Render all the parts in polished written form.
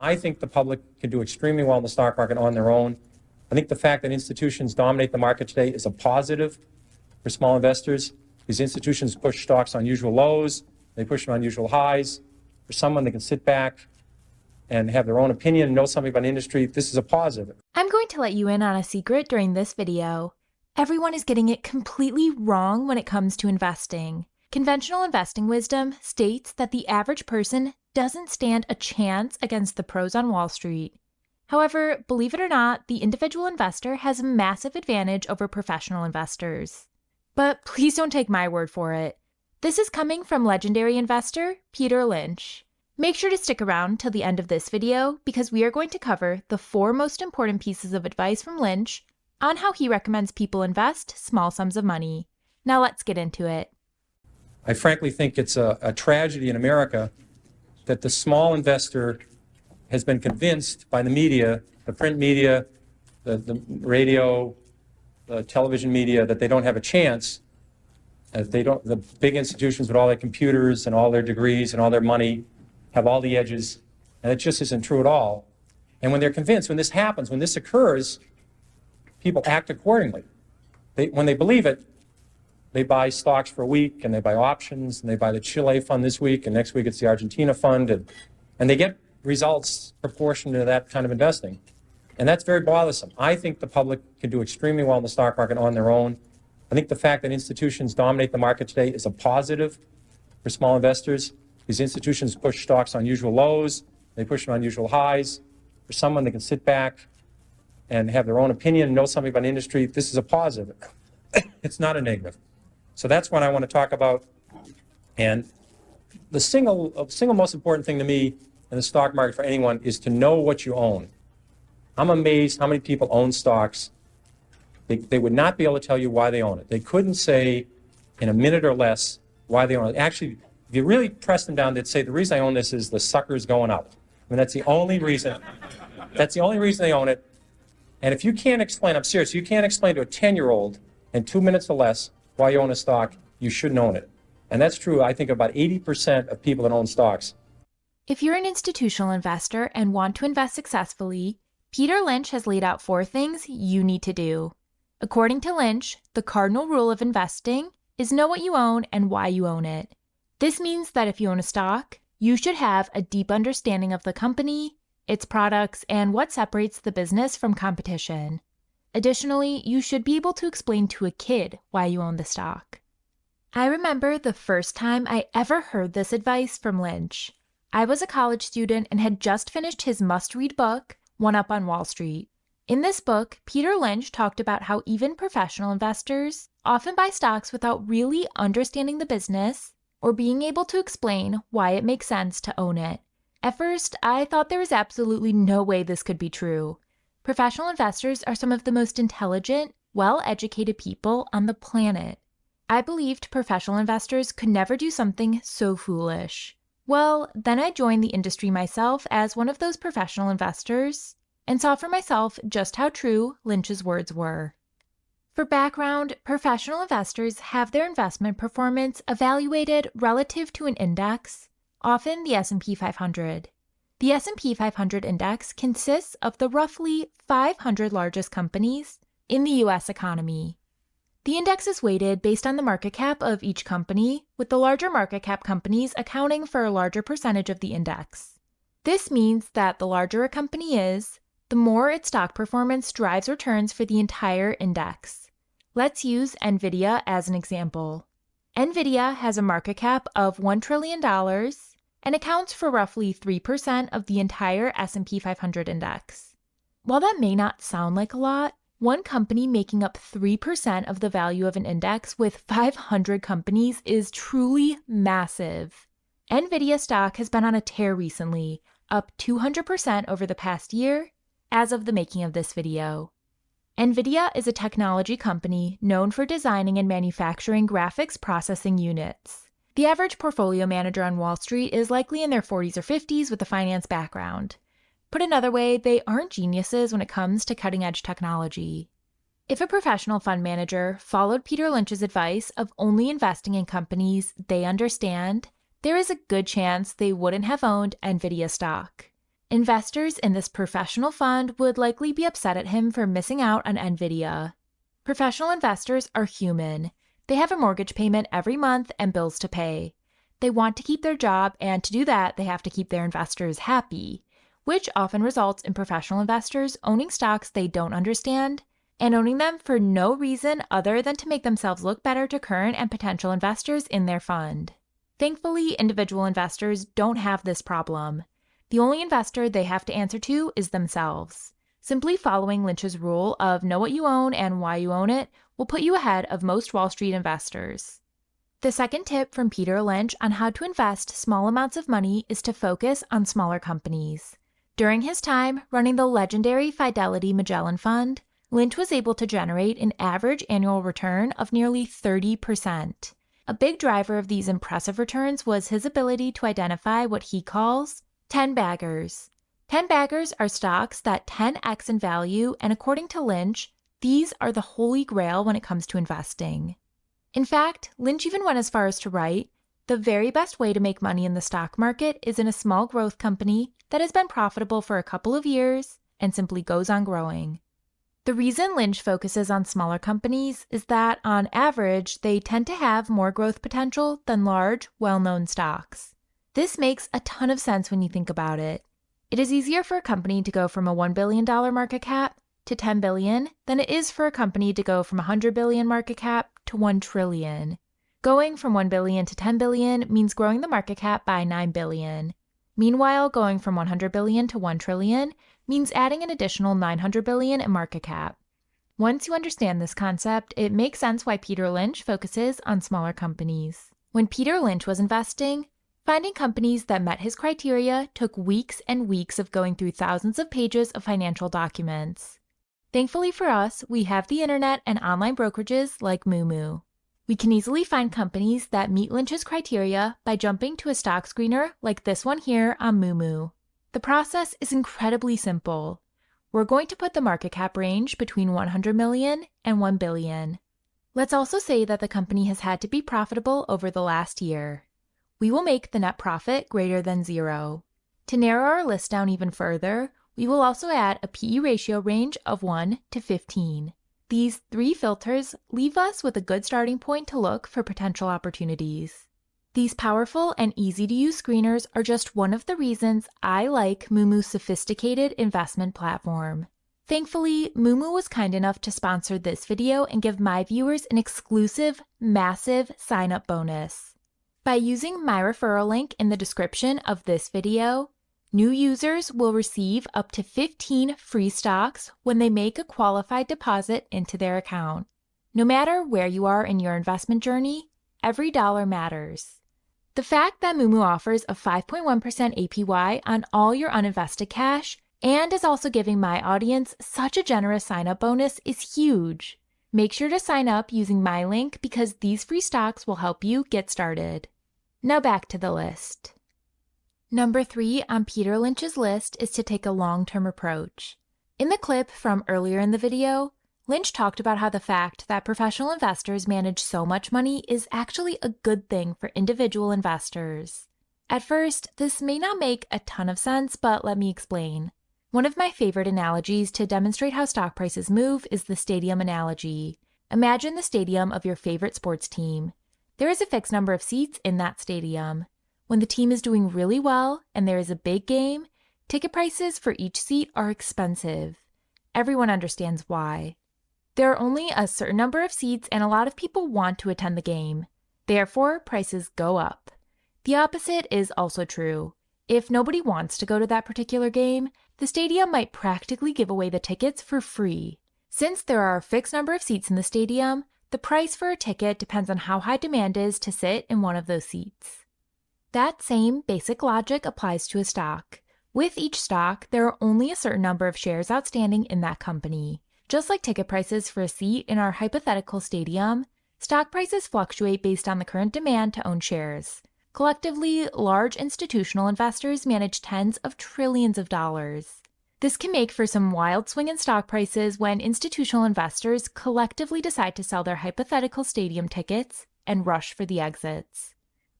I think the public can do extremely well in the stock market on their own. I think the fact that institutions dominate the market today is a positive for small investors. These institutions push stocks on usual lows, they push them on usual highs. For someone, they can sit back and have their own opinion, know something about industry. This is a positive. I'm going to let you in on a secret during this video. Everyone is getting it completely wrong when it comes to investing. Conventional investing wisdom states that the average person doesn't stand a chance against the pros on Wall Street. However, believe it or not, the individual investor has a massive advantage over professional investors. But please don't take my word for it. This is coming from legendary investor Peter Lynch. Make sure to stick around till the end of this video because we are going to cover the 4 most important pieces of advice from Lynch on how he recommends people invest small sums of money. Now let's get into it. I frankly think it's a tragedy in America that the small investor has been convinced by the media, the print media, the radio, the television media, that they don't have a chance. The big institutions with all their computers and all their degrees and all their money have all the edges, and it just isn't true at all. And when they're convinced, when this happens, when this occurs, people act accordingly. When they believe it, they buy stocks for a week, and they buy options, and they buy the Chile fund this week, and next week it's the Argentina fund, and they get results proportional to that kind of investing. And that's very bothersome. I think the public can do extremely well in the stock market on their own. I think the fact that institutions dominate the market today is a positive for small investors. These institutions push stocks on usual lows, they push them on usual highs. For someone, they can sit back and have their own opinion, know something about industry. This is a positive. It's not a negative. So that's what I want to talk about. And the single most important thing to me in the stock market for anyone is to know what you own. I'm amazed how many people own stocks. They would not be able to tell you why they own it. They couldn't say in a minute or less why they own it. Actually, if you really press them down, they'd say, the reason I own this is the sucker's going up. I mean, that's the only reason. That's the only reason they own it. And if you can't explain, I'm serious, you can't explain to a 10-year-old in 2 minutes or less why you own a stock, you shouldn't own it. And that's true, I think, about 80% of people that own stocks. If you're an institutional investor and want to invest successfully, Peter Lynch has laid out 4 things you need to do. According to Lynch, the cardinal rule of investing is know what you own and why you own it. This means that if you own a stock, you should have a deep understanding of the company, its products, and what separates the business from competition. Additionally, you should be able to explain to a kid why you own the stock. I remember the first time I ever heard this advice from Lynch. I was a college student and had just finished his must-read book, One Up on Wall Street. In this book, Peter Lynch talked about how even professional investors often buy stocks without really understanding the business or being able to explain why it makes sense to own it. At first, I thought there was absolutely no way this could be true. Professional investors are some of the most intelligent, well-educated people on the planet. I believed professional investors could never do something so foolish. Well, then I joined the industry myself as one of those professional investors and saw for myself just how true Lynch's words were. For background, professional investors have their investment performance evaluated relative to an index, often the S&P 500. The S&P 500 index consists of the roughly 500 largest companies in the U.S. economy. The index is weighted based on the market cap of each company, with the larger market cap companies accounting for a larger percentage of the index. This means that the larger a company is, the more its stock performance drives returns for the entire index. Let's use NVIDIA as an example. NVIDIA has a market cap of $1 trillion and accounts for roughly 3% of the entire S&P 500 index. While that may not sound like a lot, one company making up 3% of the value of an index with 500 companies is truly massive. NVIDIA stock has been on a tear recently, up 200% over the past year, as of the making of this video. NVIDIA is a technology company known for designing and manufacturing graphics processing units. The average portfolio manager on Wall Street is likely in their 40s or 50s with a finance background. Put another way, they aren't geniuses when it comes to cutting-edge technology. If a professional fund manager followed Peter Lynch's advice of only investing in companies they understand, there is a good chance they wouldn't have owned NVIDIA stock. Investors in this professional fund would likely be upset at him for missing out on NVIDIA. Professional investors are human. They have a mortgage payment every month and bills to pay. They want to keep their job, and to do that, they have to keep their investors happy, which often results in professional investors owning stocks they don't understand and owning them for no reason other than to make themselves look better to current and potential investors in their fund. Thankfully, individual investors don't have this problem. The only investor they have to answer to is themselves. Simply following Lynch's rule of know what you own and why you own it will put you ahead of most Wall Street investors. The second tip from Peter Lynch on how to invest small amounts of money is to focus on smaller companies. During his time running the legendary Fidelity Magellan Fund, Lynch was able to generate an average annual return of nearly 30%. A big driver of these impressive returns was his ability to identify what he calls 10 baggers. 10 baggers are stocks that 10x in value, and according to Lynch, these are the holy grail when it comes to investing. In fact, Lynch even went as far as to write, the very best way to make money in the stock market is in a small growth company that has been profitable for a couple of years and simply goes on growing. The reason Lynch focuses on smaller companies is that, on average, they tend to have more growth potential than large, well-known stocks. This makes a ton of sense when you think about it. It is easier for a company to go from a $1 billion market cap to $10 billion than it is for a company to go from a $100 billion market cap to $1 trillion. Going from $1 billion to $10 billion means growing the market cap by $9 billion. Meanwhile, going from $100 billion to $1 trillion means adding an additional $900 billion in market cap. Once you understand this concept, it makes sense why Peter Lynch focuses on smaller companies. When Peter Lynch was investing, finding companies that met his criteria took weeks and weeks of going through thousands of pages of financial documents. Thankfully for us, we have the internet and online brokerages like Moomoo. We can easily find companies that meet Lynch's criteria by jumping to a stock screener like this one here on Moomoo. The process is incredibly simple. We're going to put the market cap range between 100 million and 1 billion. Let's also say that the company has had to be profitable over the last year. We will make the net profit greater than 0. To narrow our list down even further, we will also add a PE ratio range of 1 to 15. These 3 filters leave us with a good starting point to look for potential opportunities. These powerful and easy-to-use screeners are just one of the reasons I like Moomoo's sophisticated investment platform. Thankfully, Moomoo was kind enough to sponsor this video and give my viewers an exclusive, massive sign-up bonus. By using my referral link in the description of this video, new users will receive up to 15 free stocks when they make a qualified deposit into their account. No matter where you are in your investment journey, every dollar matters. The fact that Moomoo offers a 5.1% APY on all your uninvested cash and is also giving my audience such a generous sign-up bonus is huge. Make sure to sign up using my link because these free stocks will help you get started. Now back to the list. Number 3 on Peter Lynch's list is to take a long-term approach. In the clip from earlier in the video, Lynch talked about how the fact that professional investors manage so much money is actually a good thing for individual investors. At first, this may not make a ton of sense, but let me explain. One of my favorite analogies to demonstrate how stock prices move is the stadium analogy. Imagine the stadium of your favorite sports team. There is a fixed number of seats in that stadium. When the team is doing really well and there is a big game, ticket prices for each seat are expensive. Everyone understands why. There are only a certain number of seats and a lot of people want to attend the game. Therefore, prices go up. The opposite is also true. If nobody wants to go to that particular game, the stadium might practically give away the tickets for free. Since there are a fixed number of seats in the stadium, the price for a ticket depends on how high demand is to sit in one of those seats. That same basic logic applies to a stock. With each stock, there are only a certain number of shares outstanding in that company. Just like ticket prices for a seat in our hypothetical stadium, stock prices fluctuate based on the current demand to own shares. Collectively, large institutional investors manage tens of trillions of dollars. This can make for some wild swing in stock prices when institutional investors collectively decide to sell their hypothetical stadium tickets and rush for the exits.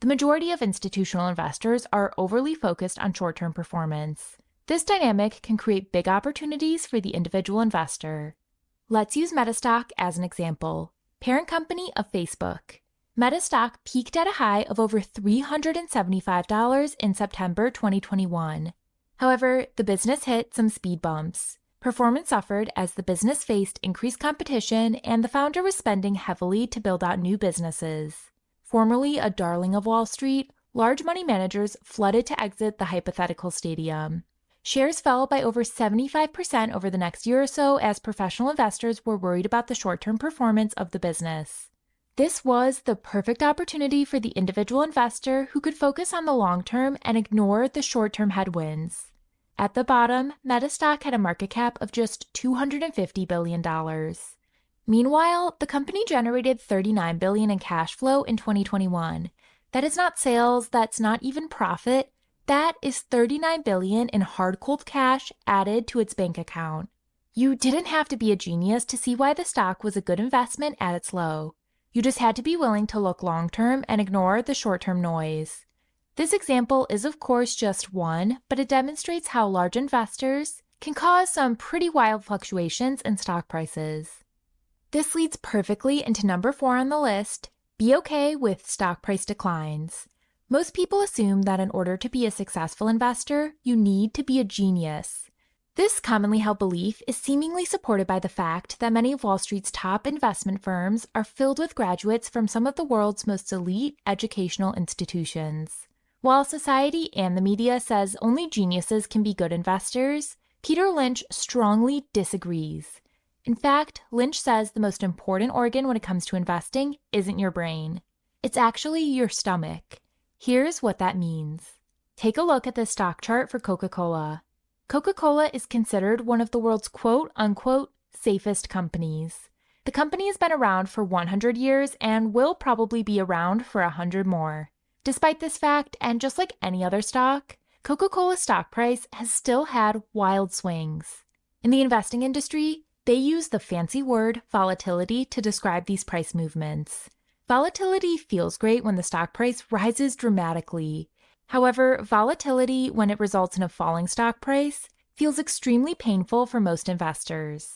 The majority of institutional investors are overly focused on short-term performance. This dynamic can create big opportunities for the individual investor. Let's use Meta stock as an example, parent company of Facebook. Meta stock peaked at a high of over $375 in September 2021. However, the business hit some speed bumps. Performance suffered as the business faced increased competition and the founder was spending heavily to build out new businesses. Formerly a darling of Wall Street, large money managers flooded to exit the hypothetical stadium. Shares fell by over 75% over the next year or so as professional investors were worried about the short-term performance of the business. This was the perfect opportunity for the individual investor who could focus on the long term and ignore the short-term headwinds. At the bottom, Meta stock had a market cap of just $250 billion. Meanwhile, the company generated $39 billion in cash flow in 2021. That is not sales, that's not even profit. That is $39 billion in hard cold cash added to its bank account. You didn't have to be a genius to see why the stock was a good investment at its low. You just had to be willing to look long-term and ignore the short-term noise. This example is of course just one, but it demonstrates how large investors can cause some pretty wild fluctuations in stock prices. This leads perfectly into number 4 on the list, be okay with stock price declines. Most people assume that in order to be a successful investor, you need to be a genius. This commonly held belief is seemingly supported by the fact that many of Wall Street's top investment firms are filled with graduates from some of the world's most elite educational institutions. While society and the media says only geniuses can be good investors, Peter Lynch strongly disagrees. In fact, Lynch says the most important organ when it comes to investing isn't your brain. It's actually your stomach. Here's what that means. Take a look at this stock chart for Coca-Cola. Coca-Cola is considered one of the world's quote-unquote safest companies. The company has been around for 100 years and will probably be around for 100 more. Despite this fact, and just like any other stock, Coca-Cola's stock price has still had wild swings. In the investing industry, they use the fancy word volatility to describe these price movements. Volatility feels great when the stock price rises dramatically. However, volatility, when it results in a falling stock price, feels extremely painful for most investors.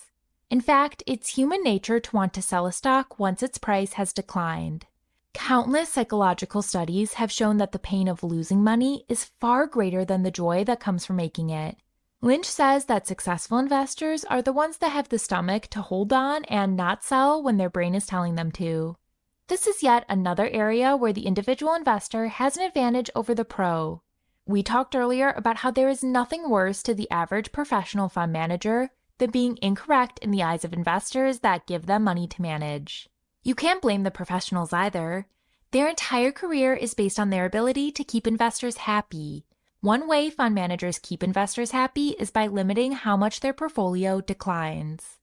In fact, it's human nature to want to sell a stock once its price has declined. Countless psychological studies have shown that the pain of losing money is far greater than the joy that comes from making it. Lynch says that successful investors are the ones that have the stomach to hold on and not sell when their brain is telling them to. This is yet another area where the individual investor has an advantage over the pro. We talked earlier about how there is nothing worse to the average professional fund manager than being incorrect in the eyes of investors that give them money to manage. You can't blame the professionals either. Their entire career is based on their ability to keep investors happy. One way fund managers keep investors happy is by limiting how much their portfolio declines.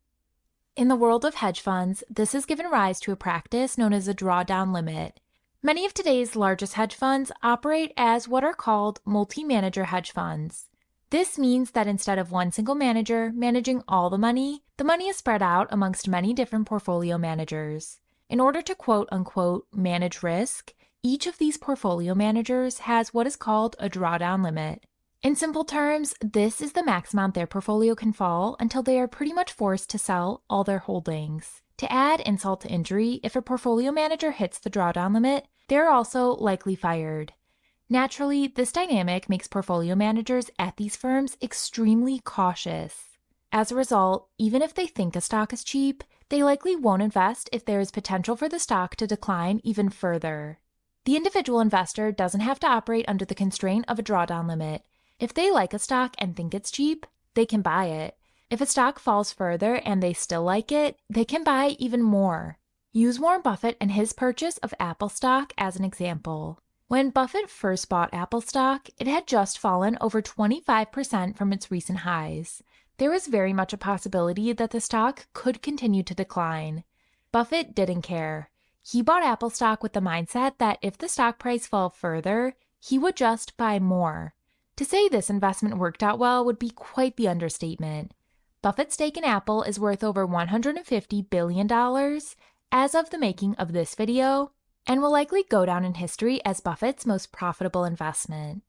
In the world of hedge funds, this has given rise to a practice known as a drawdown limit. Many of today's largest hedge funds operate as what are called multi-manager hedge funds. This means that instead of one single manager managing all the money is spread out amongst many different portfolio managers. In order to quote-unquote manage risk, each of these portfolio managers has what is called a drawdown limit. In simple terms, this is the max amount their portfolio can fall until they are pretty much forced to sell all their holdings. To add insult to injury, if a portfolio manager hits the drawdown limit, they're also likely fired. Naturally, this dynamic makes portfolio managers at these firms extremely cautious. As a result, even if they think a stock is cheap, they likely won't invest if there is potential for the stock to decline even further. The individual investor doesn't have to operate under the constraint of a drawdown limit. If they like a stock and think it's cheap, they can buy it. If a stock falls further and they still like it, they can buy even more. Use Warren Buffett and his purchase of Apple stock as an example. When Buffett first bought Apple stock, it had just fallen over 25% from its recent highs. There was very much a possibility that the stock could continue to decline. Buffett didn't care. He bought Apple stock with the mindset that if the stock price fell further, he would just buy more. To say this investment worked out well would be quite the understatement. Buffett's stake in Apple is worth over $150 billion as of the making of this video, and will likely go down in history as Buffett's most profitable investment.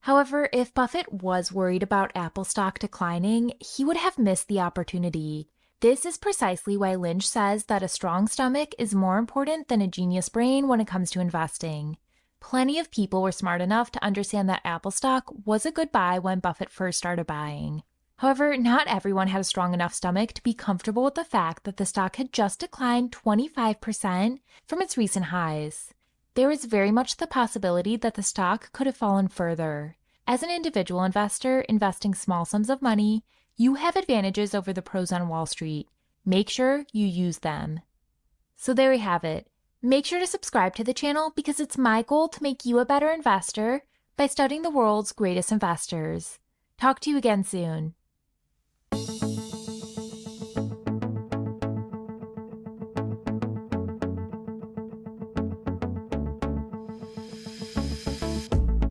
However, if Buffett was worried about Apple stock declining, he would have missed the opportunity. This is precisely why Lynch says that a strong stomach is more important than a genius brain when it comes to investing. Plenty of people were smart enough to understand that Apple stock was a good buy when Buffett first started buying. However, not everyone had a strong enough stomach to be comfortable with the fact that the stock had just declined 25% from its recent highs. There is very much the possibility that the stock could have fallen further. As an individual investor investing small sums of money, you have advantages over the pros on Wall Street. Make sure you use them. So there we have it. Make sure to subscribe to the channel because it's my goal to make you a better investor by studying the world's greatest investors. Talk to you again soon.